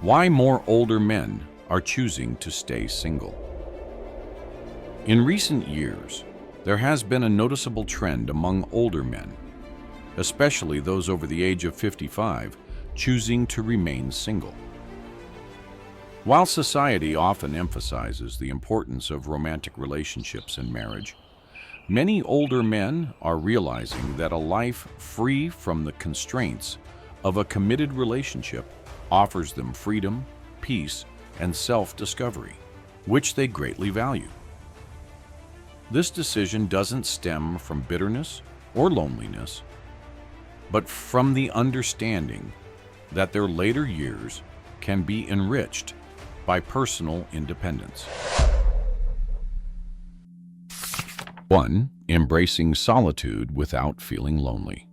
Why more older men are choosing to stay single. In recent years, there has been a noticeable trend among older men, especially those over the age of 55, choosing to remain single. While society often emphasizes the importance of romantic relationships and marriage, many older men are realizing that a life free from the constraints of a committed relationship offers them freedom, peace, and self-discovery, which they greatly value. This decision doesn't stem from bitterness or loneliness, but from the understanding that their later years can be enriched by personal independence. 1. Embracing solitude without feeling lonely.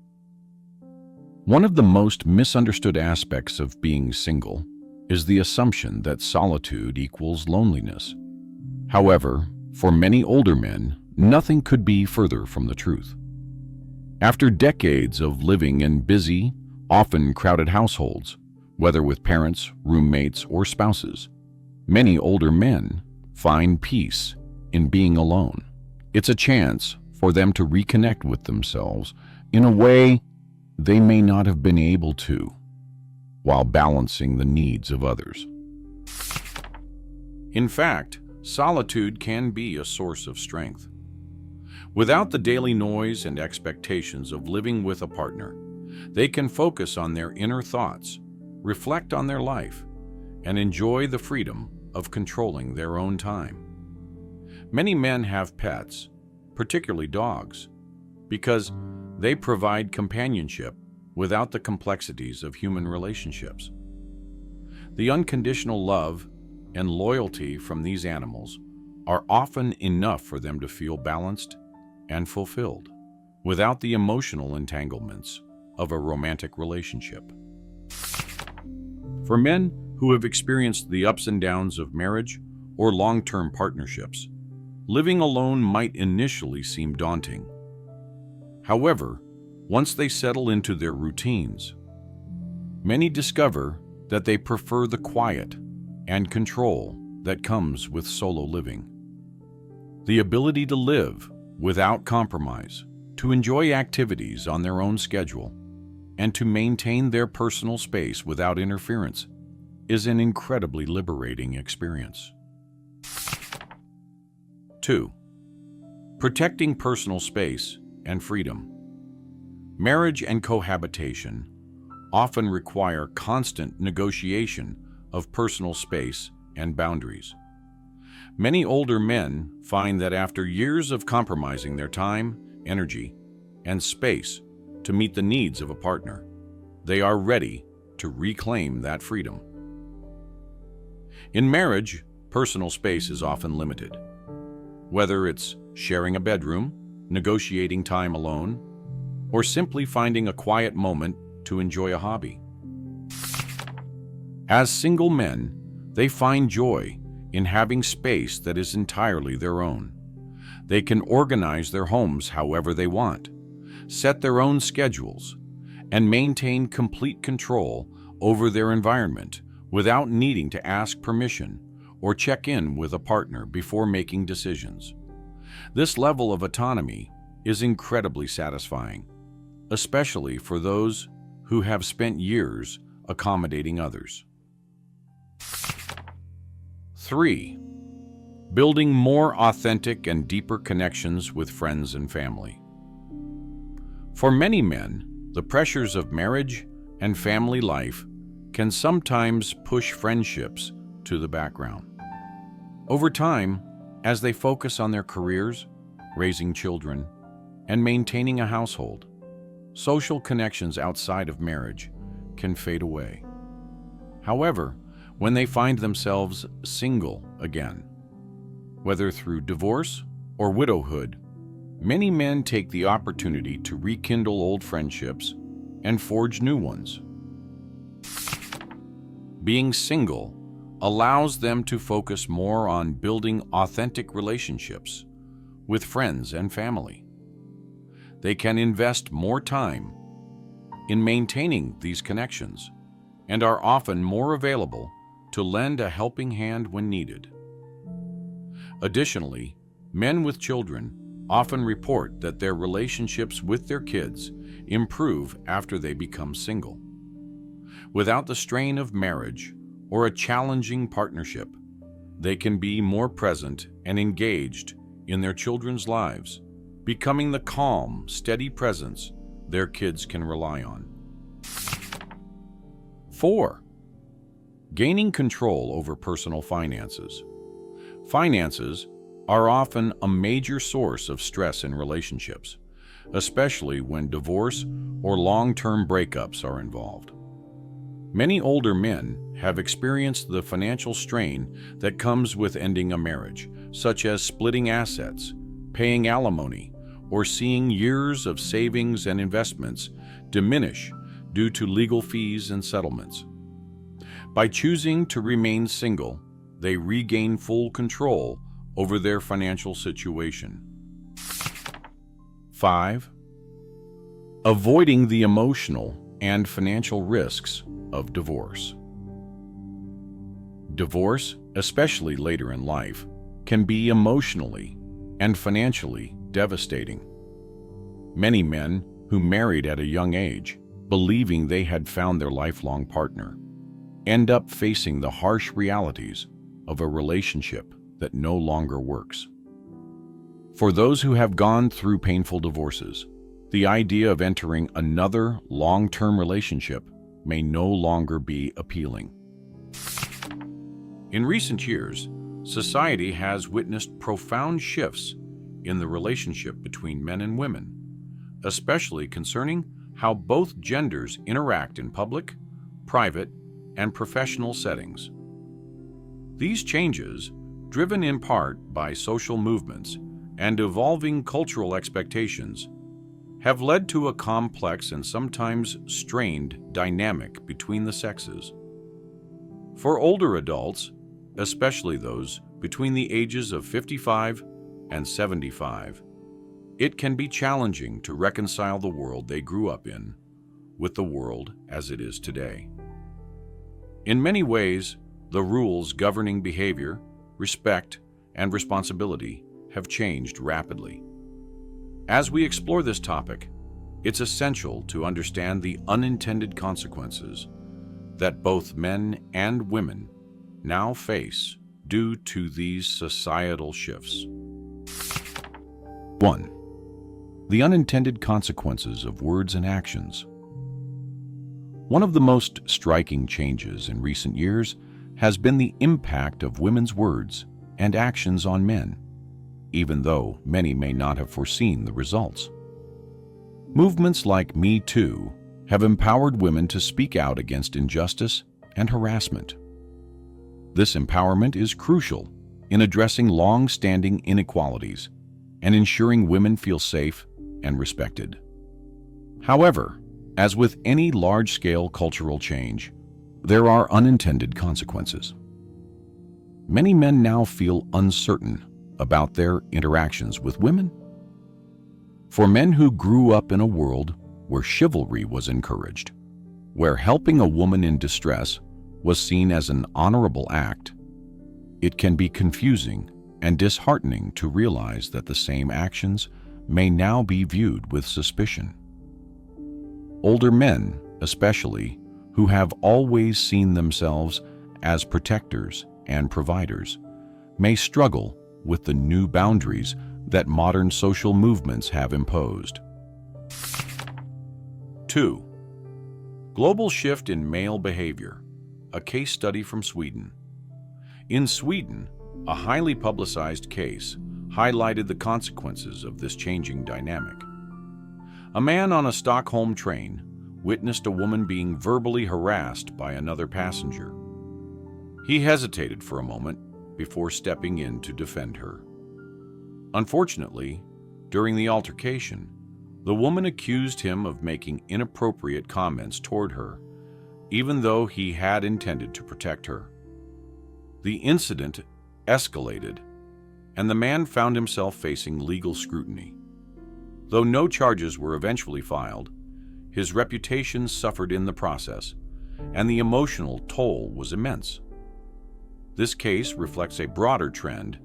One of the most misunderstood aspects of being single is the assumption that solitude equals loneliness. However, for many older men, nothing could be further from the truth. After decades of living in busy, often crowded households, whether with parents, roommates, or spouses, many older men find peace in being alone. It's a chance for them to reconnect with themselves in a way they may not have been able to, while balancing the needs of others. In fact, solitude can be a source of strength. Without the daily noise and expectations of living with a partner, they can focus on their inner thoughts, reflect on their life, and enjoy the freedom of controlling their own time. Many men have pets, particularly dogs, because they provide companionship without the complexities of human relationships. The unconditional love and loyalty from these animals are often enough for them to feel balanced and fulfilled, without the emotional entanglements of a romantic relationship. For men who have experienced the ups and downs of marriage or long-term partnerships, living alone might initially seem daunting. However, once they settle into their routines, many discover that they prefer the quiet and control that comes with solo living. The ability to live without compromise, to enjoy activities on their own schedule, and to maintain their personal space without interference is an incredibly liberating experience. 2. Protecting personal space and freedom. Marriage and cohabitation often require constant negotiation of personal space and boundaries. Many older men find that after years of compromising their time, energy, and space to meet the needs of a partner, they are ready to reclaim that freedom. In marriage, personal space is often limited. Whether it's sharing a bedroom, negotiating time alone, or simply finding a quiet moment to enjoy a hobby. As single men, they find joy in having space that is entirely their own. They can organize their homes however they want, set their own schedules, and maintain complete control over their environment without needing to ask permission or check in with a partner before making decisions. This level of autonomy is incredibly satisfying, especially for those who have spent years accommodating others. 3. Building more authentic and deeper connections with friends and family. For many men, the pressures of marriage and family life can sometimes push friendships to the background. Over time, as they focus on their careers, raising children, and maintaining a household, social connections outside of marriage can fade away. However, when they find themselves single again, whether through divorce or widowhood, many men take the opportunity to rekindle old friendships and forge new ones. Being single allows them to focus more on building authentic relationships with friends and family. They can invest more time in maintaining these connections and are often more available to lend a helping hand when needed. Additionally, men with children often report that their relationships with their kids improve after they become single. Without the strain of marriage or a challenging partnership, they can be more present and engaged in their children's lives, becoming the calm, steady presence their kids can rely on. 4. Gaining control over personal finances. Finances are often a major source of stress in relationships, especially when divorce or long-term breakups are involved. Many older men have experienced the financial strain that comes with ending a marriage, such as splitting assets, paying alimony, or seeing years of savings and investments diminish due to legal fees and settlements. By choosing to remain single, they regain full control over their financial situation. 5. Avoiding the emotional and financial risks of divorce. Divorce, especially later in life, can be emotionally and financially devastating. Many men who married at a young age, believing they had found their lifelong partner, end up facing the harsh realities of a relationship that no longer works. For those who have gone through painful divorces, the idea of entering another long-term relationship may no longer be appealing. In recent years, society has witnessed profound shifts in the relationship between men and women, especially concerning how both genders interact in public, private, and professional settings. These changes, driven in part by social movements and evolving cultural expectations, have led to a complex and sometimes strained dynamic between the sexes. For older adults, especially those between the ages of 55 and 75, it can be challenging to reconcile the world they grew up in with the world as it is today. In many ways, the rules governing behavior, respect, and responsibility have changed rapidly. As we explore this topic, it's essential to understand the unintended consequences that both men and women now face due to these societal shifts. 1. The unintended consequences of words and actions. One of the most striking changes in recent years has been the impact of women's words and actions on men, even though many may not have foreseen the results. Movements like Me Too have empowered women to speak out against injustice and harassment. This empowerment is crucial in addressing long-standing inequalities and ensuring women feel safe and respected. However, as with any large-scale cultural change, there are unintended consequences. Many men now feel uncertain about their interactions with women. For men who grew up in a world where chivalry was encouraged, where helping a woman in distress was seen as an honorable act, it can be confusing and disheartening to realize that the same actions may now be viewed with suspicion. Older men, especially, who have always seen themselves as protectors and providers, may struggle with the new boundaries that modern social movements have imposed. 2. Global shift in male behavior, a case study from Sweden. In Sweden, a highly publicized case highlighted the consequences of this changing dynamic. A man on a Stockholm train witnessed a woman being verbally harassed by another passenger. He hesitated for a moment before stepping in to defend her. Unfortunately, during the altercation, the woman accused him of making inappropriate comments toward her, even though he had intended to protect her. The incident escalated, and the man found himself facing legal scrutiny. Though no charges were eventually filed, his reputation suffered in the process, and the emotional toll was immense. This case reflects a broader trend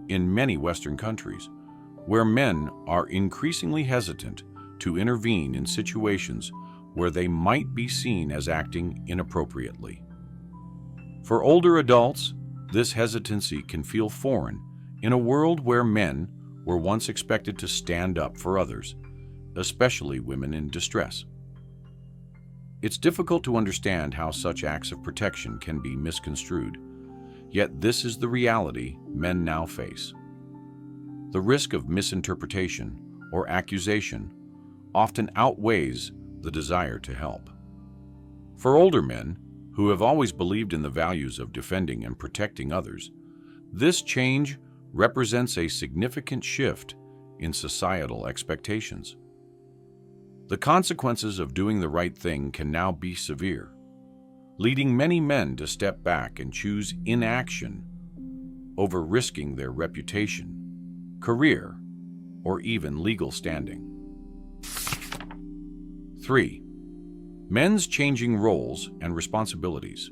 in many Western countries, where men are increasingly hesitant to intervene in situations where they might be seen as acting inappropriately. For older adults, this hesitancy can feel foreign in a world where men were once expected to stand up for others, especially women in distress. It's difficult to understand how such acts of protection can be misconstrued, yet this is the reality men now face. The risk of misinterpretation or accusation often outweighs the desire to help. For older men, who have always believed in the values of defending and protecting others, this change represents a significant shift in societal expectations. The consequences of doing the right thing can now be severe, leading many men to step back and choose inaction over risking their reputation, career, or even legal standing. 3. Men's changing roles and responsibilities.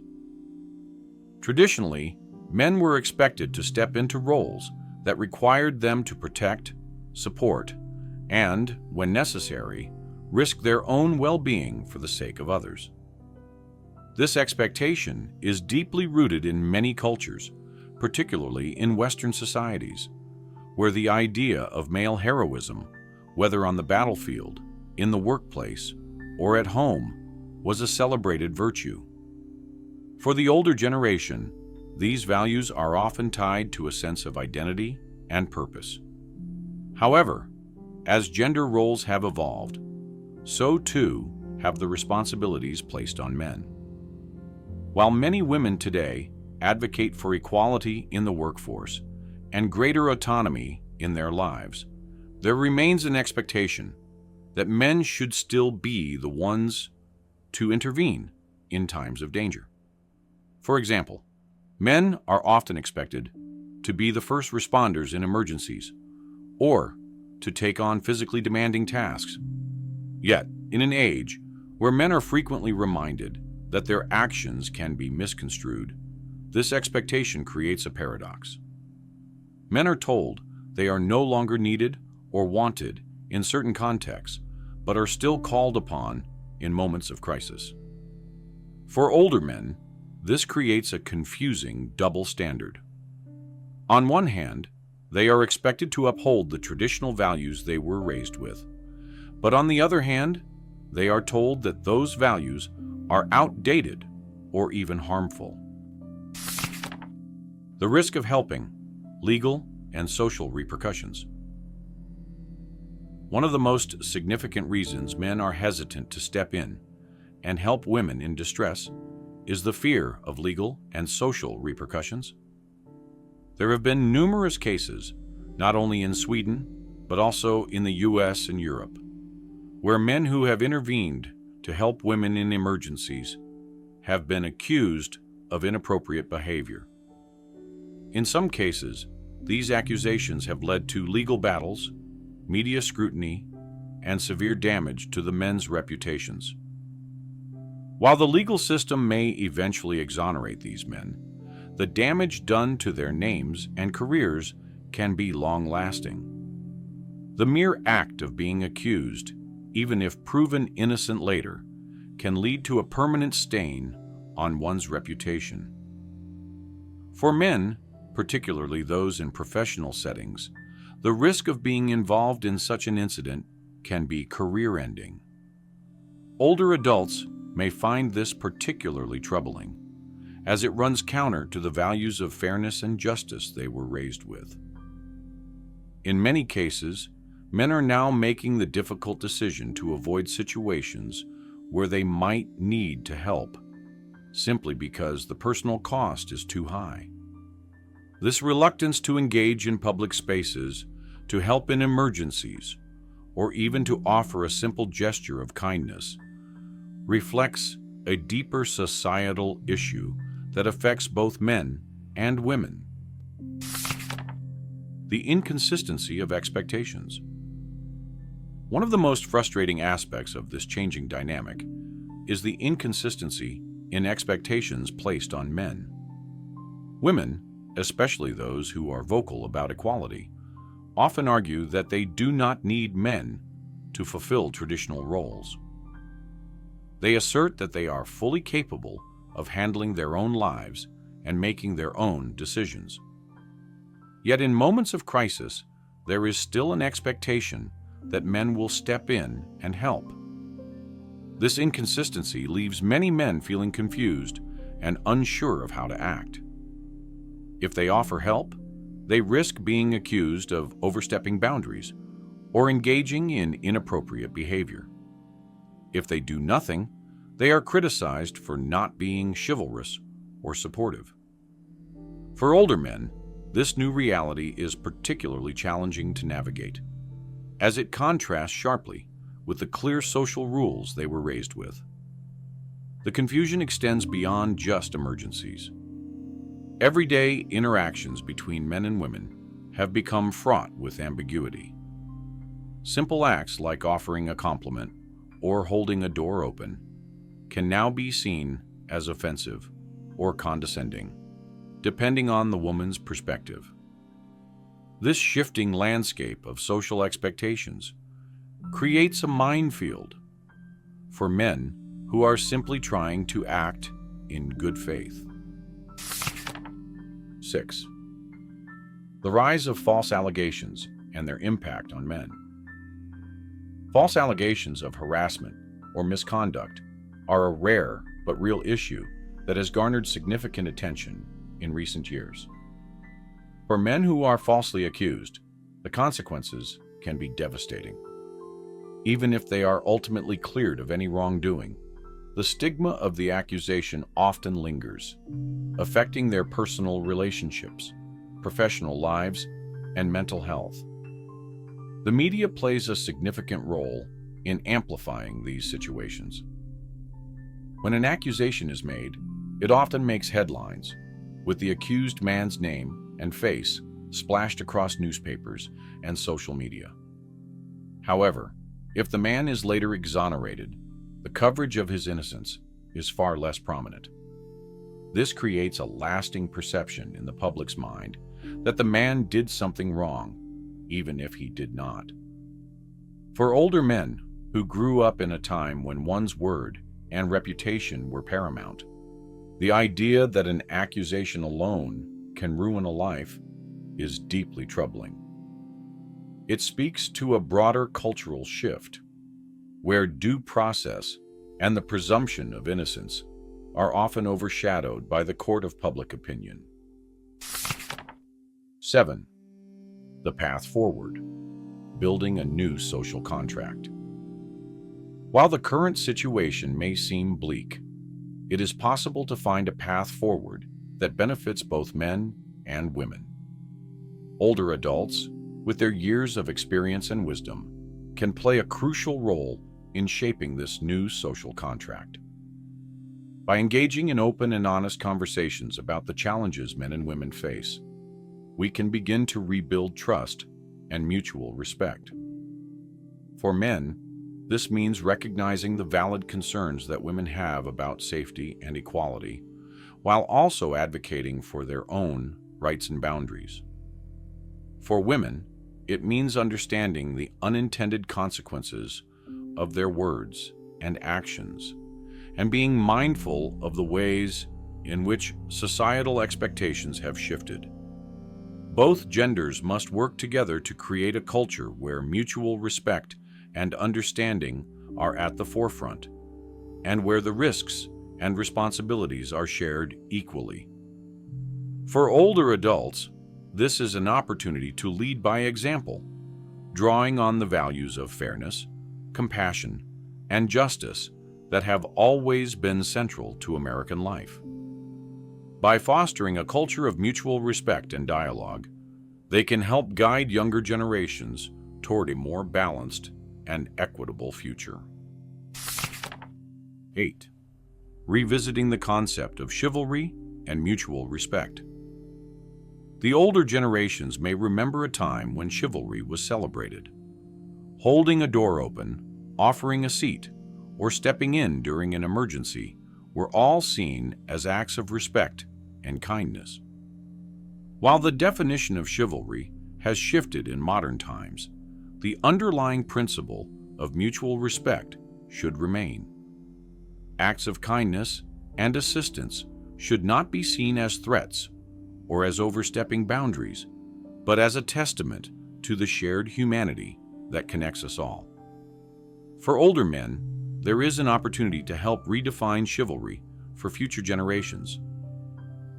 Traditionally, men were expected to step into roles that required them to protect, support, and, when necessary, risk their own well-being for the sake of others. This expectation is deeply rooted in many cultures, particularly in Western societies, where the idea of male heroism, whether on the battlefield, in the workplace, or at home, was a celebrated virtue. For the older generation, these values are often tied to a sense of identity and purpose. However, as gender roles have evolved, so too have the responsibilities placed on men. While many women today advocate for equality in the workforce and greater autonomy in their lives, there remains an expectation that men should still be the ones to intervene in times of danger. For example, men are often expected to be the first responders in emergencies or to take on physically demanding tasks. Yet, in an age where men are frequently reminded that their actions can be misconstrued, this expectation creates a paradox. Men are told they are no longer needed or wanted in certain contexts, but are still called upon in moments of crisis. For older men, this creates a confusing double standard. On one hand, they are expected to uphold the traditional values they were raised with, but on the other hand, they are told that those values are outdated or even harmful. The risk of helping, legal and social repercussions. One of the most significant reasons men are hesitant to step in and help women in distress is the fear of legal and social repercussions. There have been numerous cases, not only in Sweden, but also in the US and Europe, where men who have intervened to help women in emergencies have been accused of inappropriate behavior. In some cases, these accusations have led to legal battles, media scrutiny, and severe damage to the men's reputations. While the legal system may eventually exonerate these men, the damage done to their names and careers can be long-lasting. The mere act of being accused, even if proven innocent later, can lead to a permanent stain on one's reputation. For men, particularly those in professional settings, the risk of being involved in such an incident can be career-ending. Older adults may find this particularly troubling, as it runs counter to the values of fairness and justice they were raised with. In many cases, men are now making the difficult decision to avoid situations where they might need to help, simply because the personal cost is too high. This reluctance to engage in public spaces, to help in emergencies, or even to offer a simple gesture of kindness, reflects a deeper societal issue that affects both men and women. The inconsistency of expectations. One of the most frustrating aspects of this changing dynamic is the inconsistency in expectations placed on men. Women, especially those who are vocal about equality, often argue that they do not need men to fulfill traditional roles. They assert that they are fully capable of handling their own lives and making their own decisions. Yet in moments of crisis, there is still an expectation that men will step in and help. This inconsistency leaves many men feeling confused and unsure of how to act. If they offer help, they risk being accused of overstepping boundaries or engaging in inappropriate behavior. If they do nothing, they are criticized for not being chivalrous or supportive. For older men, this new reality is particularly challenging to navigate, as it contrasts sharply with the clear social rules they were raised with. The confusion extends beyond just emergencies. Everyday interactions between men and women have become fraught with ambiguity. Simple acts like offering a compliment or holding a door open can now be seen as offensive or condescending, depending on the woman's perspective. This shifting landscape of social expectations creates a minefield for men who are simply trying to act in good faith. 6. The rise of false allegations and their impact on men. False allegations of harassment or misconduct are a rare but real issue that has garnered significant attention in recent years. For men who are falsely accused, the consequences can be devastating. Even if they are ultimately cleared of any wrongdoing, the stigma of the accusation often lingers, affecting their personal relationships, professional lives, and mental health. The media plays a significant role in amplifying these situations. When an accusation is made, it often makes headlines, with the accused man's name and face splashed across newspapers and social media. However, if the man is later exonerated, the coverage of his innocence is far less prominent. This creates a lasting perception in the public's mind that the man did something wrong, even if he did not. For older men who grew up in a time when one's word and reputation were paramount, the idea that an accusation alone can ruin a life is deeply troubling. It speaks to a broader cultural shift, where due process and the presumption of innocence are often overshadowed by the court of public opinion. 7. The path forward: building a new social contract. While the current situation may seem bleak, it is possible to find a path forward that benefits both men and women. Older adults, with their years of experience and wisdom, can play a crucial role in shaping this new social contract. By engaging in open and honest conversations about the challenges men and women face, we can begin to rebuild trust and mutual respect. For men, this means recognizing the valid concerns that women have about safety and equality, while also advocating for their own rights and boundaries. For women, it means understanding the unintended consequences of their words and actions, and being mindful of the ways in which societal expectations have shifted. Both genders must work together to create a culture where mutual respect and understanding are at the forefront, and where the risks and responsibilities are shared equally. For older adults, this is an opportunity to lead by example, drawing on the values of fairness, compassion, and justice that have always been central to American life. By fostering a culture of mutual respect and dialogue, they can help guide younger generations toward a more balanced and equitable future. 8. Revisiting the concept of chivalry and mutual respect. The older generations may remember a time when chivalry was celebrated. Holding a door open, offering a seat, or stepping in during an emergency were all seen as acts of respect and kindness. While the definition of chivalry has shifted in modern times, the underlying principle of mutual respect should remain. Acts of kindness and assistance should not be seen as threats or as overstepping boundaries, but as a testament to the shared humanity that connects us all. For older men, there is an opportunity to help redefine chivalry for future generations.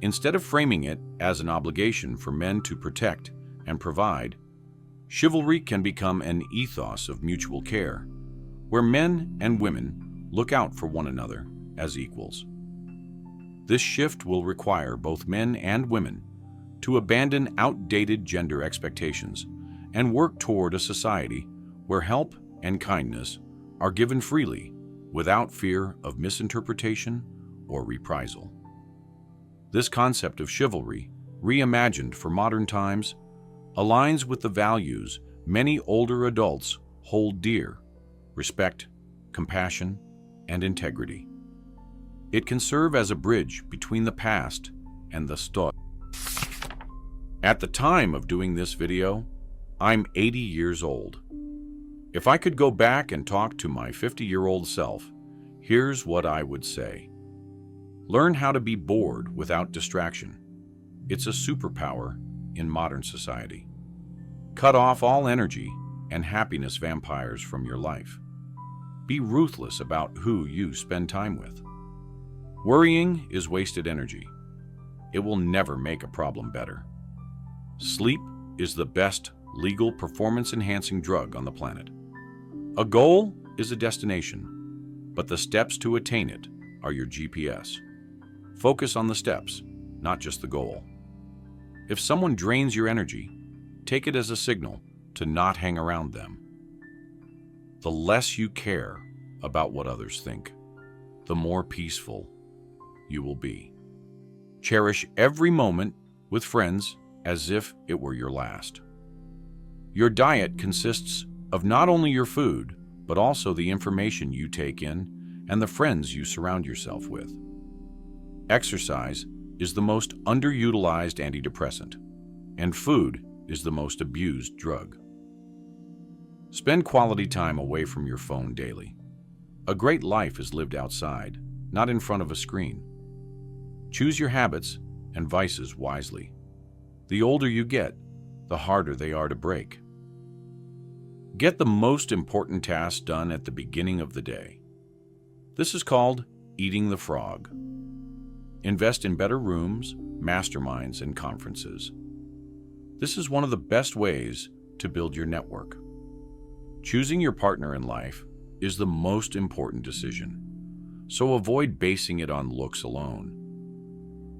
Instead of framing it as an obligation for men to protect and provide, chivalry can become an ethos of mutual care, where men and women look out for one another as equals. This shift will require both men and women to abandon outdated gender expectations and work toward a society where help and kindness are given freely without fear of misinterpretation or reprisal. This concept of chivalry, reimagined for modern times, aligns with the values many older adults hold dear: respect, compassion, and integrity. It can serve as a bridge between the past and the story. At the time of doing this video, I'm 80 years old. If I could go back and talk to my 50-year-old self, here's what I would say. Learn how to be bored without distraction. It's a superpower in modern society. Cut off all energy and happiness vampires from your life. Be ruthless about who you spend time with. Worrying is wasted energy. It will never make a problem better. Sleep is the best legal performance-enhancing drug on the planet. A goal is a destination, but the steps to attain it are your GPS. Focus on the steps, not just the goal. If someone drains your energy, take it as a signal to not hang around them. The less you care about what others think, the more peaceful you will be. Cherish every moment with friends as if it were your last. Your diet consists of not only your food, but also the information you take in and the friends you surround yourself with. Exercise is the most underutilized antidepressant, and food is the most abused drug. Spend quality time away from your phone daily. A great life is lived outside, not in front of a screen. Choose your habits and vices wisely. The older you get, the harder they are to break. Get the most important tasks done at the beginning of the day. This is called eating the frog. Invest in better rooms, masterminds, and conferences. This is one of the best ways to build your network. Choosing your partner in life is the most important decision, so avoid basing it on looks alone.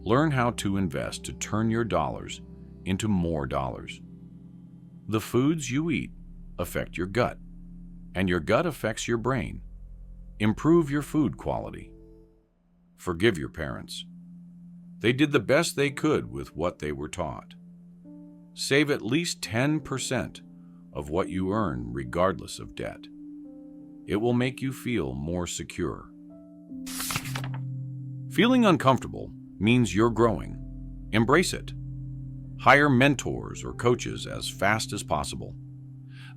Learn how to invest to turn your dollars into more dollars. The foods you eat affect your gut, and your gut affects your brain. Improve your food quality. Forgive your parents. They did the best they could with what they were taught. Save at least 10% of what you earn regardless of debt. It will make you feel more secure. Feeling uncomfortable means you're growing. Embrace it. Hire mentors or coaches as fast as possible.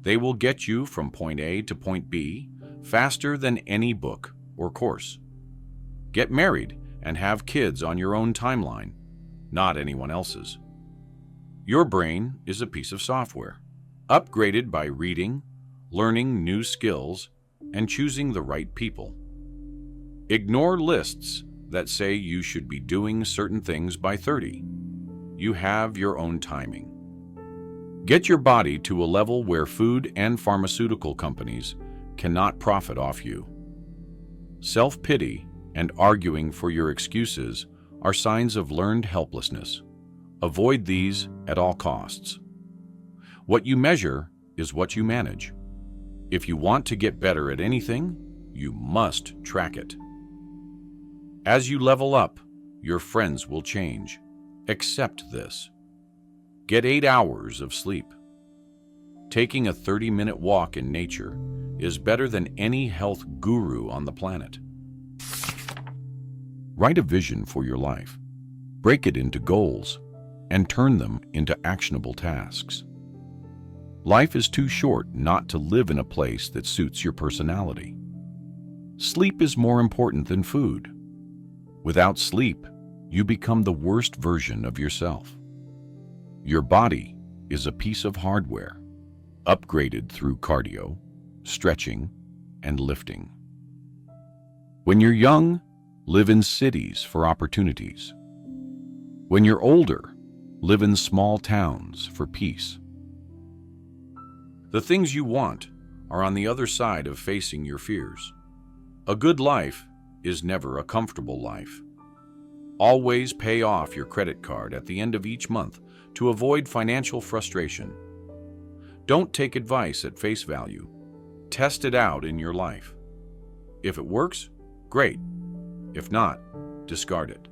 They will get you from point A to point B faster than any book or course. Get married and have kids on your own timeline, not anyone else's. Your brain is a piece of software, upgraded by reading, learning new skills, and choosing the right people. Ignore lists that say you should be doing certain things by 30. You have your own timing. Get your body to a level where food and pharmaceutical companies cannot profit off you. Self-pity and arguing for your excuses are signs of learned helplessness. Avoid these at all costs. What you measure is what you manage. If you want to get better at anything, you must track it. As you level up, your friends will change. Accept this. Get 8 hours of sleep. Taking a 30-minute walk in nature is better than any health guru on the planet. Write a vision for your life. Break it into goals. and turn them into actionable tasks. Life is too short not to live in a place that suits your personality. Sleep is more important than food. Without sleep, you become the worst version of yourself. Your body is a piece of hardware, upgraded through cardio, stretching, and lifting. When you're young, live in cities for opportunities. When you're older, live in small towns for peace. The things you want are on the other side of facing your fears. A good life is never a comfortable life. Always pay off your credit card at the end of each month to avoid financial frustration. Don't take advice at face value. Test it out in your life. If it works, great. If not, discard it.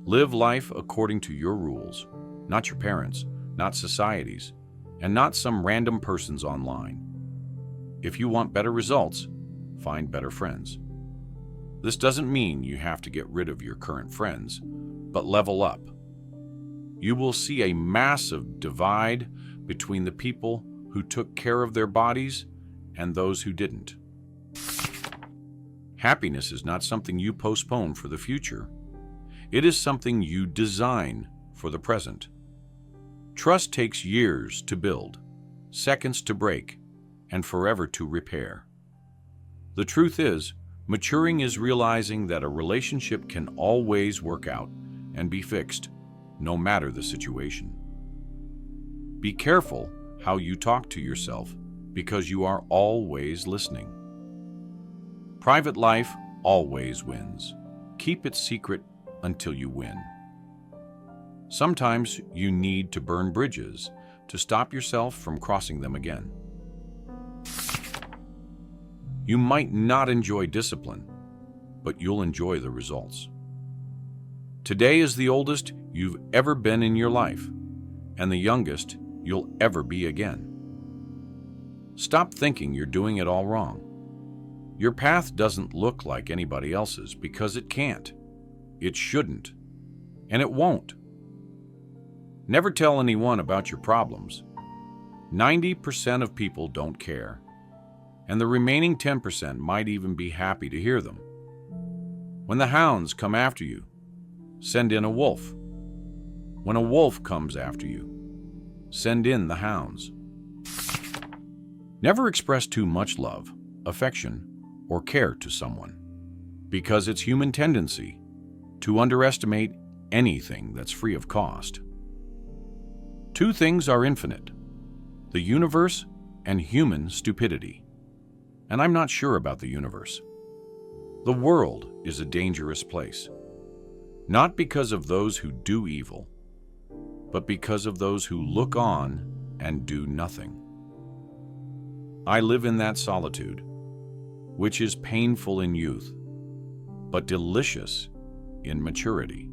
Live life according to your rules, not your parents', not society's, and not some random person's online. If you want better results, find better friends. This doesn't mean you have to get rid of your current friends, but level up. You will see a massive divide between the people who took care of their bodies and those who didn't. Happiness is not something you postpone for the future. It is something you design for the present. Trust takes years to build, seconds to break, and forever to repair. The truth is, maturing is realizing that a relationship can always work out and be fixed, no matter the situation. Be careful how you talk to yourself, because you are always listening. Private life always wins. Keep it secret until you win. Sometimes you need to burn bridges to stop yourself from crossing them again. You might not enjoy discipline, but you'll enjoy the results. Today is the oldest you've ever been in your life, and the youngest you'll ever be again. Stop thinking you're doing it all wrong. Your path doesn't look like anybody else's because it can't, it shouldn't, and it won't. Never tell anyone about your problems. 90% of people don't care, and the remaining 10% might even be happy to hear them. When the hounds come after you, send in a wolf. When a wolf comes after you, send in the hounds. Never express too much love, affection, or care to someone, because it's human tendency to underestimate anything that's free of cost. Two things are infinite: the universe and human stupidity. And I'm not sure about the universe. The world is a dangerous place, not because of those who do evil, but because of those who look on and do nothing. I live in that solitude, which is painful in youth, but delicious in maturity.